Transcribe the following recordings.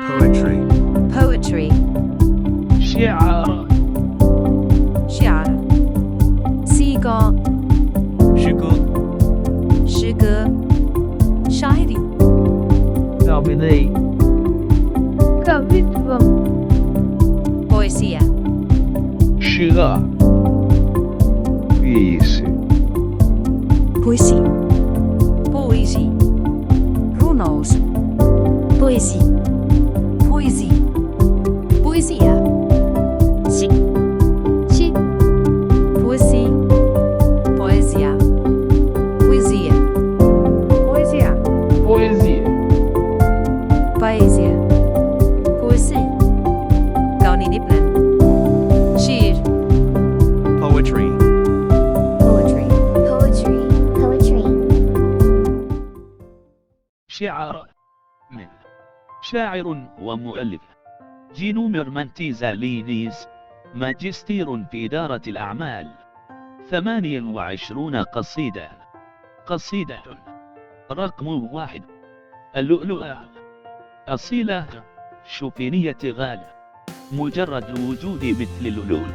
Poetry. Poetry. شعر شعر. 诗歌诗歌诗歌 شاعري كابيني كويتفم poesia شعر viisi, poesie poesie runous poesie poesie poesia si شي poesie poesia poesia poesia بويزيا poesia poesie เกาหลีนิดนึง شعر poetry, poetry poetry poetry شعر من شاعر ومؤلف جينومر مانتيزا لينيز ماجستير في إدارة الأعمال 28 قصيدة قصيدة رقم 1 اللؤلؤة أصيلة شوفينية غالة مجرد الوجود مثل اللؤلؤ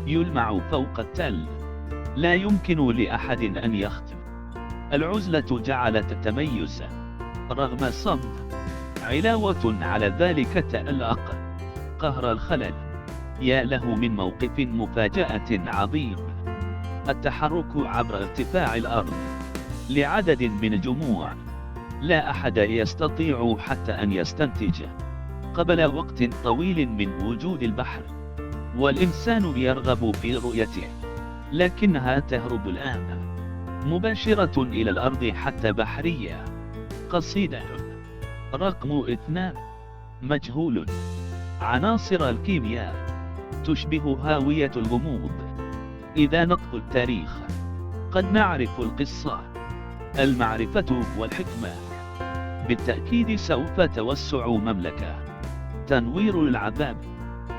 يلمع فوق التل لا يمكن لأحد أن يختم العزلة جعلت التميز رغم الصمت علاوة على ذلك تألق قهر الخلل يا له من موقف مفاجأة عظيم التحرك عبر ارتفاع الأرض لعدد من الجموع لا أحد يستطيع حتى أن يستنتج قبل وقت طويل من وجود البحر والإنسان يرغب في رؤيته لكنها تهرب الآن مباشرة إلى الأرض حتى بحرية قصيدة رقم 2 مجهول عناصر الكيمياء تشبه هاوية الغموض إذا نطق التاريخ قد نعرف القصة المعرفة والحكمة بالتأكيد سوف توسع مملكة تنوير العذاب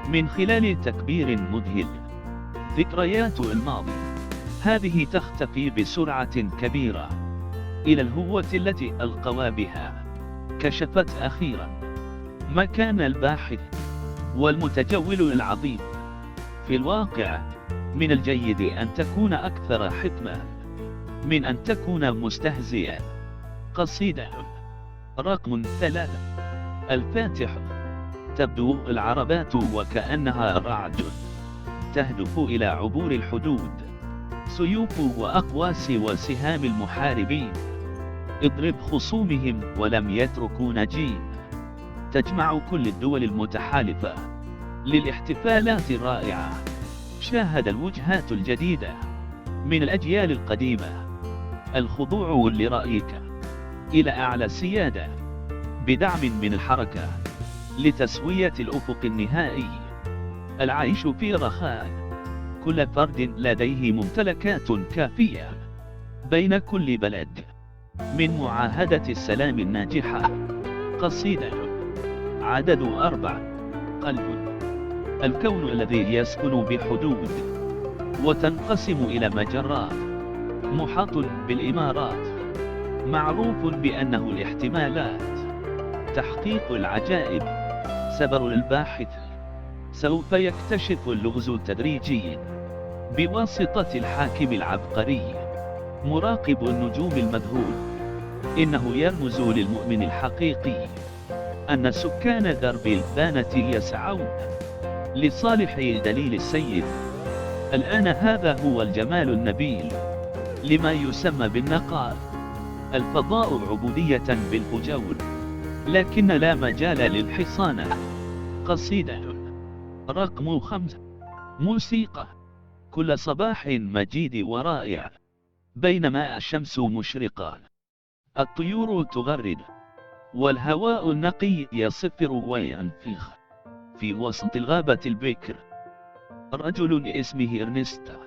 من خلال تكبير مذهل ذكريات الماضي هذه تختفي بسرعة كبيرة إلى الهوة التي ألقوا بها كشفت أخيرا مكان الباحث والمتجول العظيم في الواقع من الجيد أن تكون أكثر حكمة من أن تكون مستهزئا قصيدة رقم 3 الفاتح تبدو العربات وكأنها رعد تهدف إلى عبور الحدود سيوف وأقواس وسهام المحاربين اضرب خصومهم ولم يتركوا نجين تجمع كل الدول المتحالفة للاحتفالات الرائعة شاهد الوجهات الجديدة من الأجيال القديمة الخضوع لرأيك إلى أعلى سيادة بدعم من الحركة لتسوية الأفق النهائي العيش في رخاء كل فرد لديه ممتلكات كافية بين كل بلد من معاهدة السلام الناجحة قصيدة عدد 4 قلب الكون الذي يسكن بحدود وتنقسم إلى مجرات محاط بالإمارات معروف بأنه الاحتمالات تحقيق العجائب سبر الباحث سوف يكتشف اللغز تدريجيا بواسطة الحاكم العبقري مراقب النجوم المذهول إنه يرمز للمؤمن الحقيقي أن سكان درب البانة يسعون لصالح دليل السيد الآن هذا هو الجمال النبيل لما يسمى بالنقاء الفضاء عبودية بالفجور لكن لا مجال للحصانة قصيدة رقم 5 موسيقى كل صباح مجيد ورائع بينما الشمس مشرقة الطيور تغرد والهواء النقي يصفر وينفخ في وسط الغابة البكر رجل اسمه إرنستا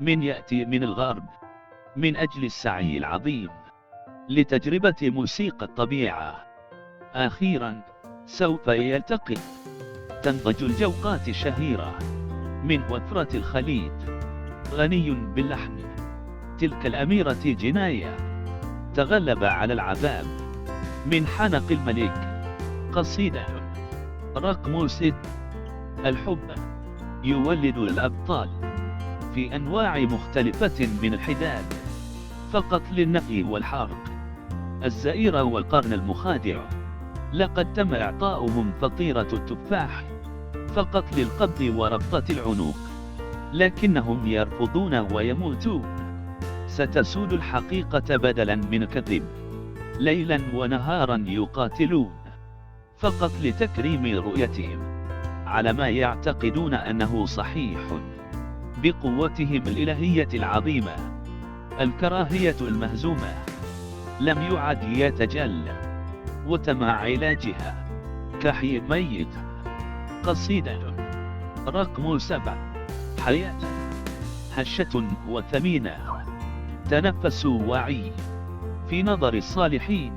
من يأتي من الغرب من أجل السعي العظيم لتجربة موسيقى الطبيعة أخيرا سوف يلتقي تنضج الجوقات الشهيرة من وفرة الخليج غني باللحن تلك الأميرة جناية تغلب على العذاب من حنق الملك قصيدة رقم 6. الحب يولد الأبطال في أنواع مختلفة من الحداد، فقط للنفي والحرق، الزئير والقرن المخادع. لقد تم إعطاؤهم فطيرة التفاح فقط للقبض وربطة العنق، لكنهم يرفضون ويموتون. ستسود الحقيقة بدلا من الكذب، ليلا ونهارا يقاتلون فقط لتكريم رؤيتهم على ما يعتقدون أنه صحيح بقوتهم الإلهية العظيمة. الكراهية المهزومة لم يعد يتجلى، وتم علاجها كحي ميت. قصيدة رقم 7. حياة هشة وثمينة، تنفس وعي في نظر الصالحين،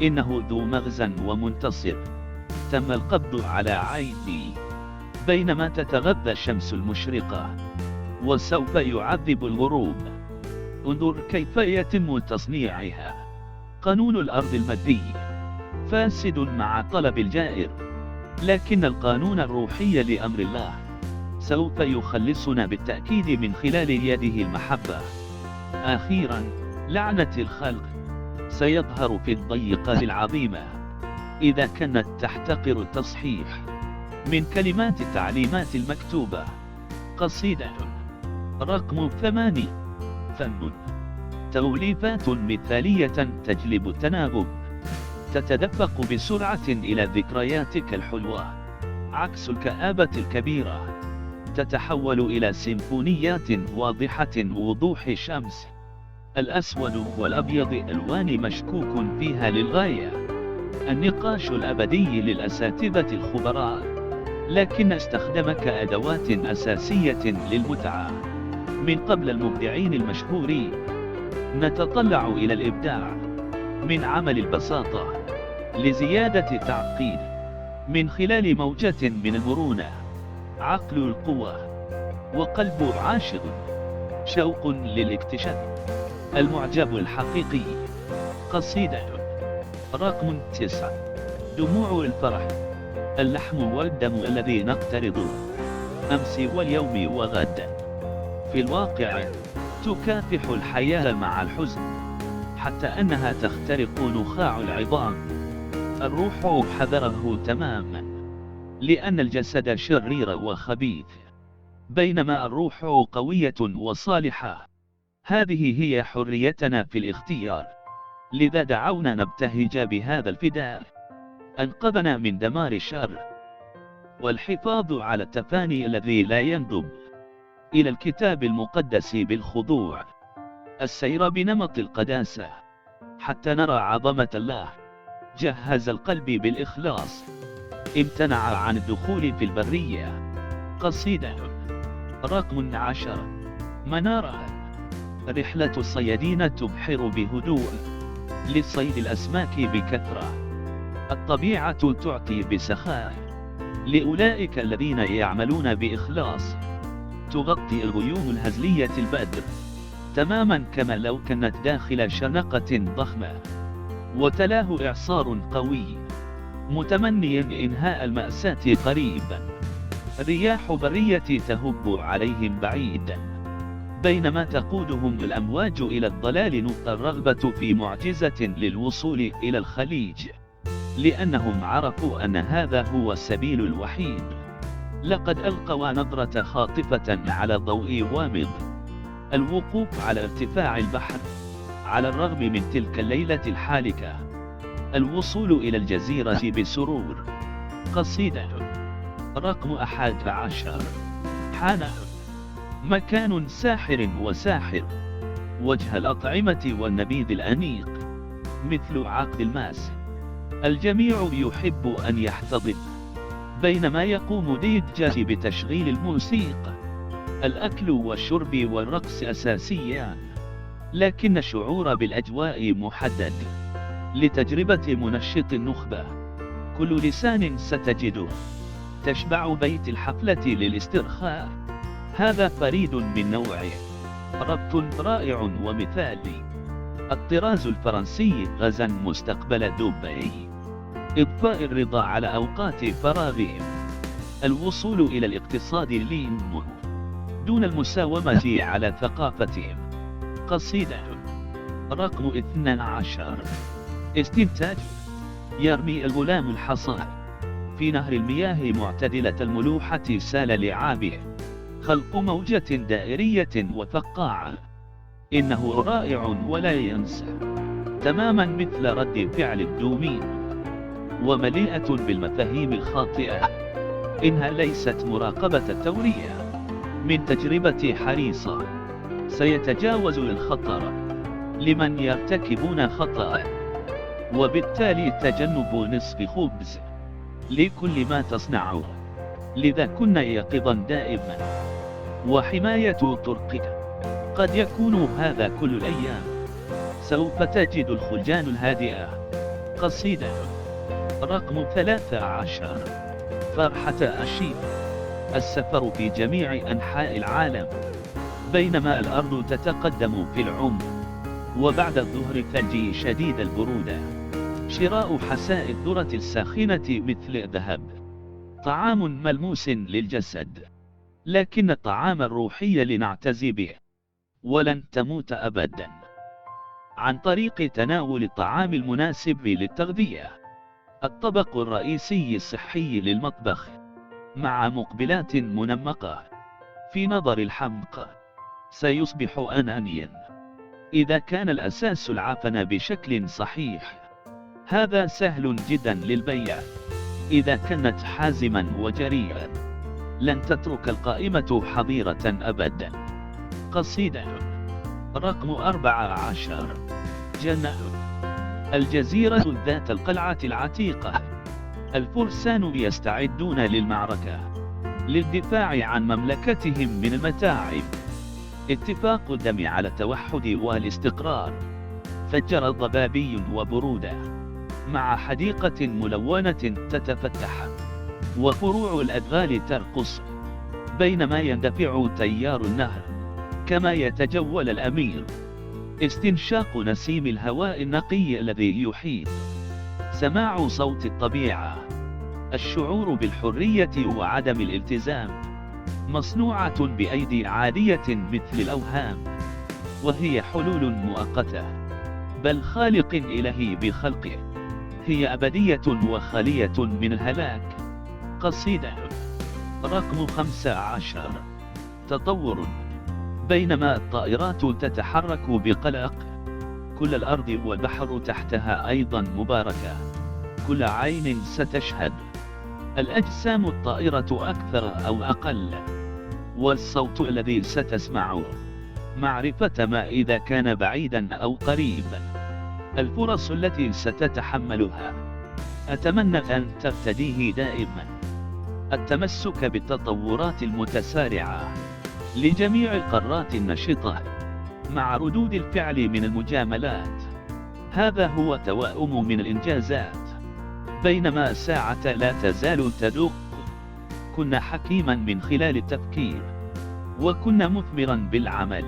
إنه ذو مغزى ومنتصر. تم القبض على عيني بينما تتغذى الشمس المشرقة، وسوف يعذب الغروب. انظر كيف يتم تصنيعها. قانون الأرض المادي فاسد مع طلب الجائر، لكن القانون الروحي لأمر الله سوف يخلصنا بالتأكيد من خلال يده المحبة. أخيرا، لعنة الخلق سيظهر في الضيقة العظيمة إذا كانت تحتقر التصحيح من كلمات التعليمات المكتوبة. قصيدة رقم 8. فن توليفات مثالية تجلب التناغم، تتدفق بسرعة إلى ذكرياتك الحلوة عكس الكآبة الكبيرة، تتحول إلى سيمفونيات واضحة وضوح الشمس. الأسود والأبيض ألوان مشكوك فيها للغاية، النقاش الأبدي للأساتذة الخبراء، لكن استخدمك أدوات أساسية للمتعة من قبل المبدعين المشهورين. نتطلع إلى الإبداع من عمل البساطة لزيادة التعقيد من خلال موجة من المرونة. عقل القوة وقلب عاشق، شوق للاكتشاف، المعجب الحقيقي. قصيدة رقم 9. دموع الفرح، اللحم والدم الذي نقترض أمس واليوم وغدا. في الواقع تكافح الحياة مع الحزن حتى أنها تخترق نخاع العظام. الروح حذره تماما لأن الجسد شرير وخبيث، بينما الروح قوية وصالحة. هذه هي حريتنا في الاختيار، لذا دعونا نبتهج بهذا الفداء. أنقذنا من دمار الشر والحفاظ على التفاني الذي لا ينضب، إلى الكتاب المقدس بالخضوع، السير بنمط القداسة حتى نرى عظمة الله. جهز القلب بالإخلاص، امتنع عن الدخول في البرية. قصيدة رقم 10. منارة، رحلة الصيادين تبحر بهدوء لصيد الأسماك بكثرة. الطبيعة تعطي بسخاء لأولئك الذين يعملون بإخلاص، تغطي الغيوم الهزلية البدر تماما كما لو كانت داخل شنقة ضخمة، وتلاه إعصار قوي متمنيا إنهاء المأساة قريبا. رياح برية تهب عليهم بعيدا بينما تقودهم الأمواج إلى الضلال. نقطة الرغبة في معجزة للوصول إلى الخليج، لأنهم عرفوا أن هذا هو السبيل الوحيد. لقد ألقوا نظرة خاطفة على ضوء وامض، الوقوف على ارتفاع البحر على الرغم من تلك الليلة الحالكة، الوصول إلى الجزيرة بسرور. قصيدة رقم 11. حان مكان ساحر وساحر، وجه الأطعمة والنبيذ الأنيق مثل عقد الماس. الجميع يحب أن يحتضن بينما يقوم ديجاج بتشغيل الموسيقى. الأكل والشرب والرقص أساسيان، لكن الشعور بالأجواء محدد لتجربة منشط النخبة. كل لسان ستجده تشبع بيت الحفلة للاسترخاء. هذا فريد من نوعه، ربط رائع ومثالي. الطراز الفرنسي غزا مستقبل دبي، إضفاء الرضا على أوقات فراغهم، الوصول إلى الاقتصاد لهم دون المساومة على ثقافتهم. قصيدة رقم 12. استنتاج: يرمي الغلام الحصى في نهر المياه معتدلة الملوحة، سال لعابه خلق موجة دائرية وفقاعة، إنه رائع ولا ينسى، تماما مثل رد فعل الدومين، ومليئة بالمفاهيم الخاطئة، إنها ليست مراقبة التورية من تجربة حريصة، سيتجاوز الخطر لمن يرتكبون خطأ، وبالتالي تجنب نصف خبز لكل ما تصنعه، لذا كن يقظا دائما، وحماية طرقك قد يكون هذا كل الأيام، سوف تجد الخلجان الهادئة. قصيدة رقم 13. فرحة الشيب. السفر في جميع أنحاء العالم، بينما الأرض تتقدم في العمر، وبعد الظهر الثلج شديد البرودة، شراء حساء الذرة الساخنة مثل الذهب طعام ملموس للجسد، لكن الطعام الروحي لنعتزي به ولن تموت أبدا، عن طريق تناول الطعام المناسب للتغذية، الطبق الرئيسي الصحي للمطبخ مع مقبلات منمقة. في نظر الحمقى سيصبح أنانيا إذا كان الأساس العفن بشكل صحيح. هذا سهل جدا للبيع إذا كانت حازما وجريئا، لن تترك القائمة حظيرة أبدا. قصيدة رقم 14. جنة. الجزيرة ذات القلعة العتيقة، الفرسان يستعدون للمعركة للدفاع عن مملكتهم من المتاعب. اتفاق الدم على التوحد والاستقرار، فجر ضبابي وبرودة مع حديقة ملونة تتفتح، وفروع الأدغال ترقص بينما يندفع تيار النهر كما يتجول الأمير. استنشاق نسيم الهواء النقي الذي يحيط، سماع صوت الطبيعة، الشعور بالحرية وعدم الالتزام، مصنوعة بأيدي عادية مثل الأوهام، وهي حلول مؤقتة، بل خالق إلهي بخلقه، هي أبدية وخالية من الهلاك. قصيدة رقم 15. تطور. بينما الطائرات تتحرك بقلق، كل الأرض والبحر تحتها أيضا مباركة، كل عين ستشهد، الأجسام الطائرة أكثر أو أقل، والصوت الذي ستسمعه معرفة ما إذا كان بعيدا أو قريبا، الفرص التي ستتحملها أتمنى أن ترتديه دائما، التمسك بالتطورات المتسارعة لجميع القارات النشطة مع ردود الفعل من المجاملات، هذا هو توأم من الإنجازات. بينما الساعة لا تزال تدق، كنا حكيما من خلال التفكير، وكنا مثمرا بالعمل،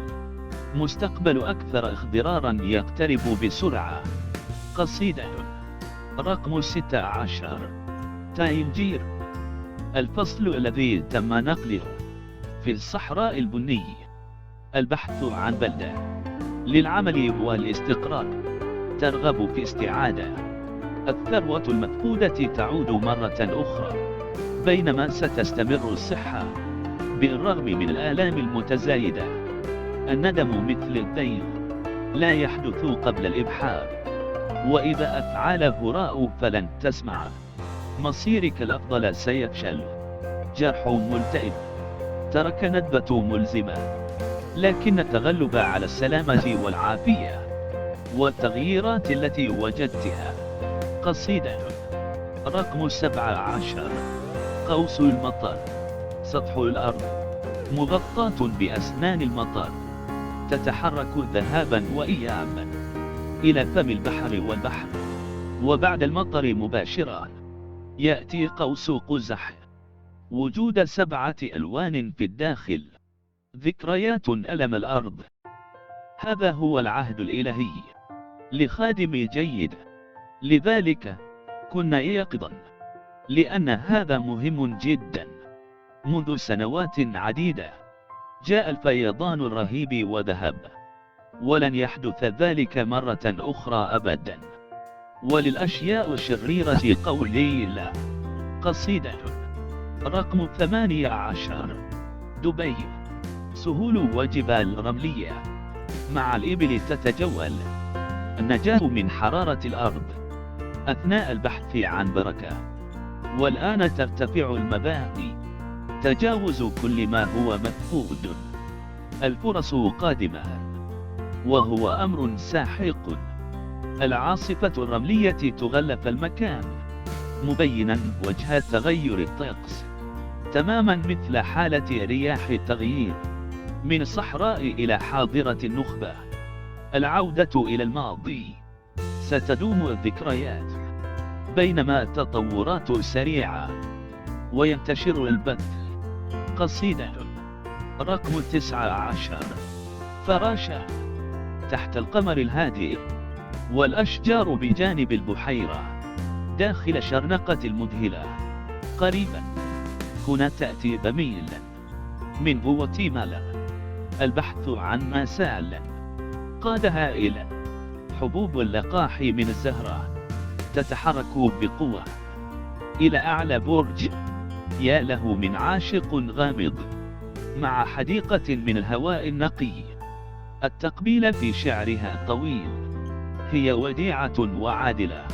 مستقبل أكثر اخضرارا يقترب بسرعة. قصيدة رقم 16. تايمجير. الفصل الذي تم نقله في الصحراء البنية، البحث عن بلدة للعمل والاستقرار ترغب في استعادة الثروة المفقودة تعود مرة أخرى، بينما ستستمر الصحة بالرغم من الآلام المتزايدة. الندم مثل الدين لا يحدث قبل الإبحار، وإذا أفعاله راء فلن تسمع، مصيرك الأفضل سيفشل، جرح ملتئم، ترك ندبة ملزمة، لكن التغلب على السلامة والعافية والتغييرات التي وجدتها. قصيدة رقم 17. قوس المطر. سطح الأرض مغطاة بأسنان المطر، تتحرك ذهابا وإيابا إلى فم البحر والبحر، وبعد المطر مباشرة يأتي قوس قزح، وجود 7 ألوان في الداخل، ذكريات ألم الأرض. هذا هو العهد الإلهي لخادم جيد، لذلك كن يقظا، لأن هذا مهم جدا. منذ سنوات عديدة جاء الفيضان الرهيب وذهب، ولن يحدث ذلك مرة أخرى أبدا. وللأشياء الشريرة قولي لا. قصيدة رقم 18. دبي. سهول وجبال رملية مع الإبل تتجول. النجاة من حرارة الأرض أثناء البحث عن بركة. والآن ترتفع المباني، تجاوز كل ما هو مفقود. الفرص قادمة، وهو أمر ساحق. العاصفة الرملية تغلف المكان، مبينا وجه تغير الطقس، تماما مثل حالة رياح التغيير من صحراء إلى حاضرة النخبة. العودة إلى الماضي. ستدوم الذكريات، بينما التطورات سريعة وينتشر البث. قصيدة رقم 19. فراشة. تحت القمر الهادئ والأشجار بجانب البحيرة، داخل شرنقة المذهلة. قريبا هنا تأتي بميل من غواتيمالا، البحث عن ما سال قادها إلى حبوب اللقاح من الزهرة، تتحرك بقوة إلى أعلى برج. يا له من عاشق غامض مع حديقة من الهواء النقي. التقبيل في شعرها طويل، هي وديعة وعادلة.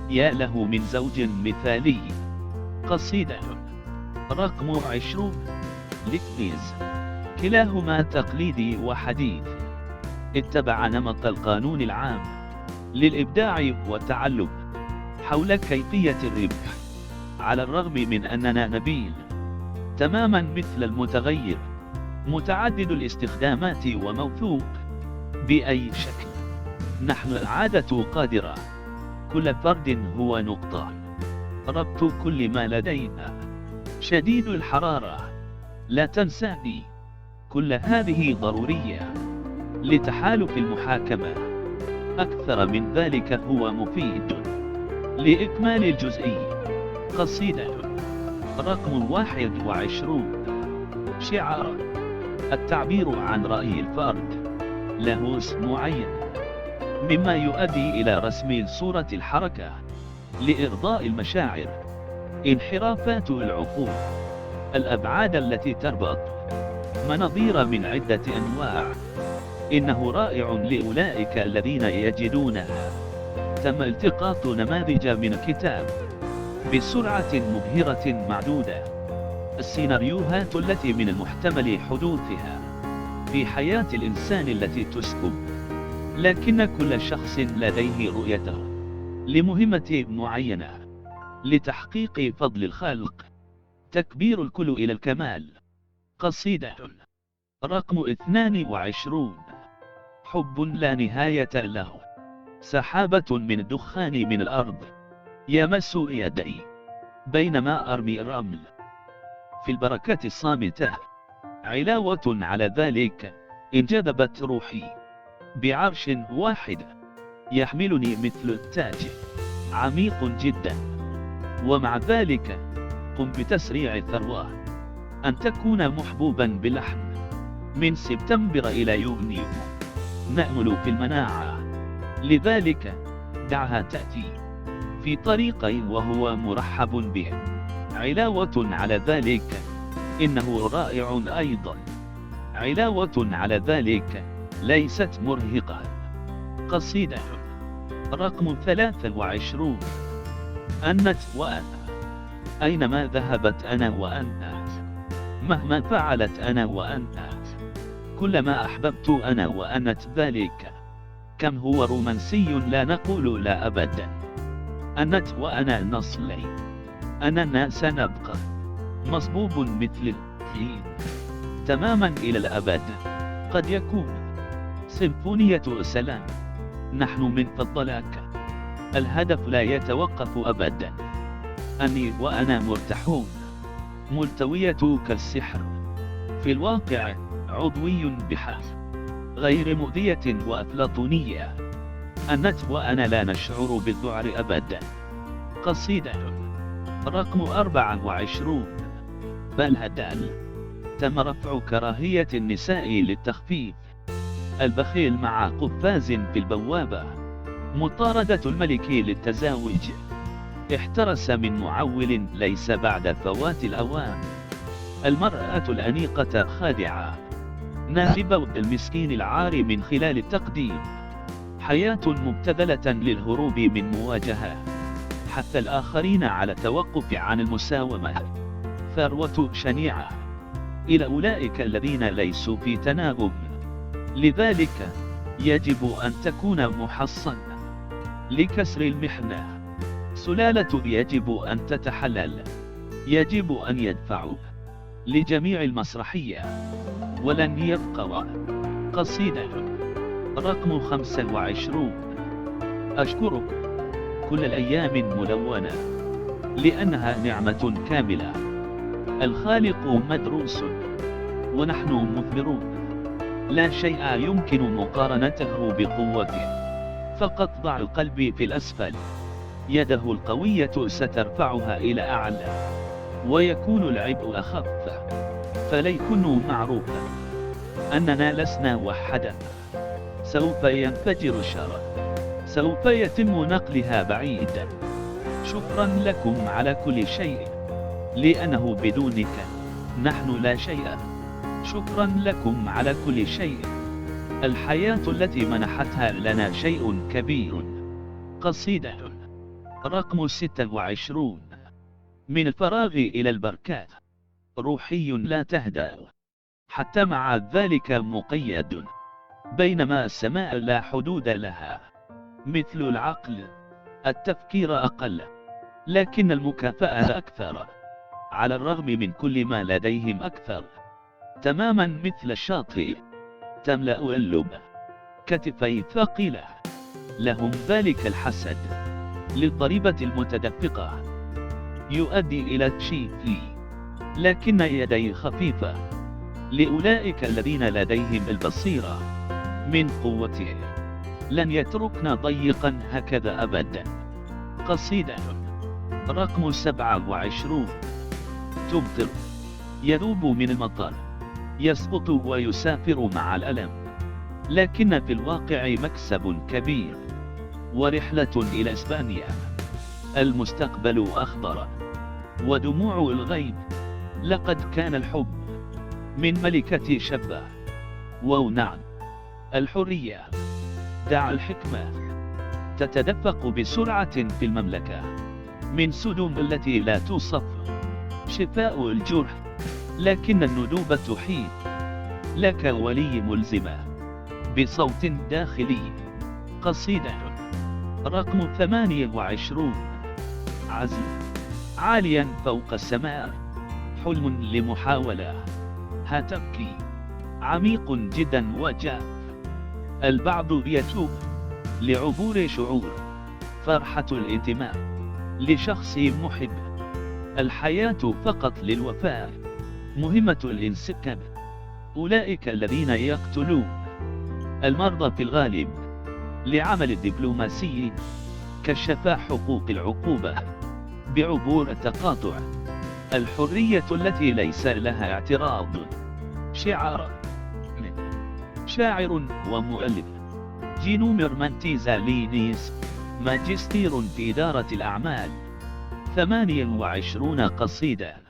يا له من زوج مثالي. قصيدة رقم 20. لكنيز. كلاهما تقليدي وحديث، اتبع نمط القانون العام للإبداع والتعلم حول كيفية الربح، على الرغم من أننا نبيل تماما مثل المتغير، متعدد الاستخدامات وموثوق بأي شكل. نحن العادة قادرة، كل فرد هو نقطة، ربط كل ما لدينا. شديد الحرارة، لا تنساني. كل هذه ضرورية لتحالف المحاكمة. أكثر من ذلك هو مفيد لإكمال الجزئي. قصيدة رقم 21. شعار. التعبير عن رأي الفرد له اسم معين، مما يؤدي إلى رسم صورة الحركة لإرضاء المشاعر. انحرافات العقول. الأبعاد التي تربط مناظير من عدة أنواع. إنه رائع لأولئك الذين يجدونها. تم التقاط نماذج من الكتاب بسرعة مبهرة معدودة. السيناريوهات التي من المحتمل حدوثها في حياة الإنسان التي تسكب، لكن كل شخص لديه رؤيته لمهمة معينة لتحقيق فضل الخلق. تكبير الكل إلى الكمال. قصيدة رقم 22. حب لا نهاية له. سحابة من الدخان من الأرض يمس يدي بينما أرمي الرمل. في البركة الصامتة علاوة على ذلك انجذبت روحي بعرش واحد يحملني مثل التاج، عميق جدا. ومع ذلك قم بتسريع الثروة، أن تكون محبوبا باللحم. من سبتمبر إلى يونيو نأمل في المناعة، لذلك دعها تأتي في طريقي وهو مرحب به. علاوة على ذلك إنه رائع أيضا. علاوة على ذلك ليست مرهقة. قصيدة رقم 23. أنت وأنا. أينما ذهبت أنا وأنت، مهما فعلت أنا وأنت، كلما أحببت أنا وأنت ذلك. كم هو رومانسي، لا نقول لا أبدا. أنت وأنا نصلي، أننا سنبقى مصبوب مثل الطين تماما إلى الأبد. قد يكون سيمفونية سلام. نحن من فضلك، الهدف لا يتوقف أبدا. أني وأنا مرتاحون، ملتوية كالسحر، في الواقع عضوي بحث، غير مؤذية وأفلاطونية. أنت وأنا لا نشعر بالذعر أبدا. قصيدة رقم 24. بالهدال. تم رفع كراهية النساء للتخفيف. البخيل مع قفاز في البوابة. مطاردة الملك للتزاوج. احترس من معول ليس بعد فوات الأوان. المرأة الأنيقة خادعة. نائب المسكين العار من خلال التقديم. حياة مبتذلة للهروب من مواجهة. حث الآخرين على التوقف عن المساومة. ثروة شنيعة إلى أولئك الذين ليسوا في تناغم. لذلك يجب أن تكون محصن لكسر المحنة. سلالة يجب أن تتحلل. يجب أن يدفعوا لجميع المسرحية ولن يبقى. قصيدة رقم 25. أشكرك كل الأيام ملونة لأنها نعمة كاملة. الخالق مدروس ونحن مثمرون. لا شيء يمكن مقارنته بقوته. فقط ضع القلب في الأسفل. يده القوية سترفعها إلى أعلى. ويكون العبء أخف. فليكن معروفا أننا لسنا وحدا. سوف ينفجر الشر. سوف يتم نقلها بعيدا. شكرا لكم على كل شيء لأنه بدونك نحن لا شيء. شكرا لكم على كل شيء. الحياة التي منحتها لنا شيء كبير. قصيدة رقم 26. من الفراغ إلى البركات. روحي لا تهدأ حتى مع ذلك مقيد. بينما السماء لا حدود لها. مثل العقل التفكير أقل لكن المكافأة أكثر. على الرغم من كل ما لديهم أكثر. تماما مثل الشاطئ تملأ اللب. كتفي ثقيلة لهم ذلك الحسد. للضريبة المتدفقة يؤدي إلى تشيفي لكن يدي خفيفة. لأولئك الذين لديهم البصيرة من قوته لن يتركنا ضيقا هكذا أبدا. قصيدة رقم 27. تمطر. يذوب من المطر. يسقط ويسافر مع الألم. لكن في الواقع مكسب كبير. ورحلة إلى إسبانيا. المستقبل أخضر. ودموع الغيب. لقد كان الحب من ملكة شابة. ونعم الحرية. دع الحكمة تتدفق بسرعة في المملكة. من سدوم التي لا توصف. شفاء الجرح لكن الندوب تحيط. لك ولي ملزمة بصوت داخلي. قصيدة رقم 28. عزم. عاليا فوق السماء. حلم لمحاولة. هتبكي. عميق جدا وجاف. البعض يتوب لعبور شعور. فرحة الانتماء لشخص محب. الحياة فقط للوفاء. مهمة الانسكاب. أولئك الذين يقتلون المرضى في الغالب لعمل الدبلوماسي. كشف حقوق العقوبة بعبور التقاطع. الحرية التي ليس لها اعتراض. شعار من شاعر ومؤلف جينومير مانتيزالينيس. ماجستير في إدارة الأعمال. 28 قصيدة.